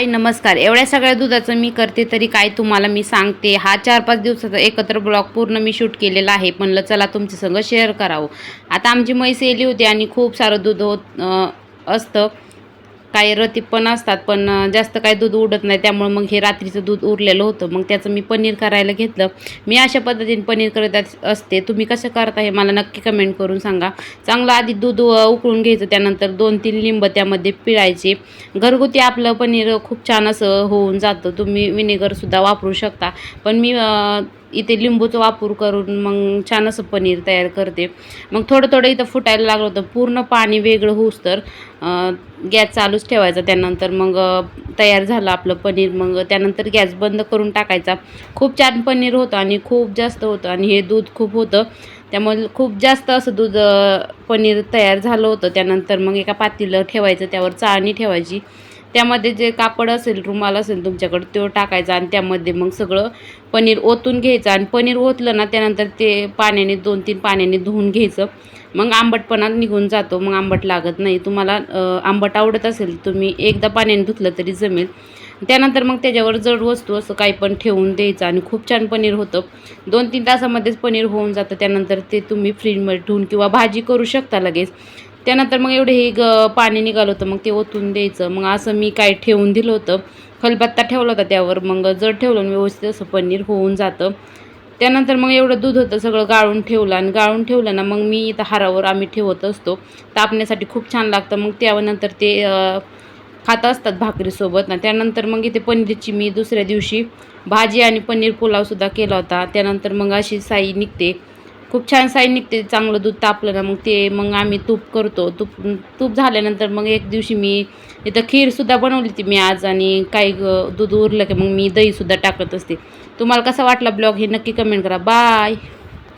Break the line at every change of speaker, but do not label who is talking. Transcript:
हाय नमस्कार. एवढ्या सगळ्या दुधाचं मी करते तरी काय तुम्हाला मी सांगते. हा 4-5 दिवसाचा एकत्र ब्लॉग पूर्ण मी शूट केलेला आहे. म्हणलं चला तुमच्या संग शेअर करावं. आता आमची म्हैस येली होती आणि खूप सारं दूध असतं. काही रतीब पण असतात पण जास्त काही दूध उडत नाही. त्यामुळे मग हे रात्रीचं दूध उरलेलं होतं. मग त्याचं मी पनीर करायला घेतलं. मी अशा पद्धतीने पनीर करत असते. तुम्ही कसं करता हे मला नक्की कमेंट करून सांगा. चांगलं आधी दूध उकळून घ्यायचं. त्यानंतर 2-3 लिंब त्यामध्ये पिळायचे. घरगुती आपलं पनीर खूप छान असं होऊन जातं. तुम्ही विनेगरसुद्धा वापरू शकता. पण मी इथे लिंबूचा वापर करून मग छान असं पनीर तयार करते. मग थोडं इथं फुटायला लागलं होतं. पूर्ण पाणी वेगळं होऊस तर गॅस चालूच ठेवायचा. त्यानंतर मग तयार झालं आपलं पनीर. मग त्यानंतर गॅस बंद करून टाकायचा. खूप छान पनीर होतं आणि खूप जास्त होतं आणि हे दूध खूप होतं. त्यामुळे खूप जास्त असं दूध पनीर तयार झालं होतं. त्यानंतर मग एका पातेलं ठेवायचं, त्यावर चाळणी ठेवायची. त्यामध्ये जे कापड असेल, रुमाल असेल तुमच्याकडे तो टाकायचा आणि त्यामध्ये मग सगळं पनीर ओतून घ्यायचं. आणि पनीर ओतलं ना त्यानंतर ते पाण्याने 2-3 पाण्याने धुवून घ्यायचं. मग आंबटपणा निघून जातो. मग आंबट लागत नाही. तुम्हाला आंबट आवडत असेल तुम्ही एकदा पाण्याने धुतलं तरी जमेल. त्यानंतर मग त्याच्यावर जड वस्तू असं काही पण ठेवून द्यायचं आणि खूप छान पनीर होतं. 2-3 तासामध्येच पनीर होऊन जातं. त्यानंतर ते तुम्ही फ्रीजमध्ये ठेवून किंवा भाजी करू शकता लगेच. त्यानंतर मग एवढे हे पाणी निघालं होतं. मग ते ओतून द्यायचं. मग असं मी काय ठेवून दिलं होतं. खलबत्ता ठेवला होता त्यावर. मग जर ठेवलं व्यवस्थित असं पनीर होऊन जातं. त्यानंतर मग एवढं दूध होतं सगळं गाळून ठेवलं आणि गाळून ठेवलं ना मग मी इथं हारावर आम्ही ठेवत असतो. तापण्यासाठी खूप छान लागतं. मग त्यानंतर ते खात असतात भाकरीसोबत ना. त्यानंतर मग इथे पनीरची मी दुसऱ्या दिवशी भाजी आणि पनीर पुलावसुद्धा केला होता. त्यानंतर मग अशी साई निघते. खूप छान साई निघते. चांगलं दूध तापलं ना मग ते मग आम्ही तूप करतो. तूप झाल्यानंतर मग एक दिवशी मी इथं खीरसुद्धा बनवली होती मी आज. आणि काही दूध उरलं की मग मी दहीसुद्धा टाकत असते. तुम्हाला कसा वाटला ब्लॉग हे नक्की कमेंट करा. बाय.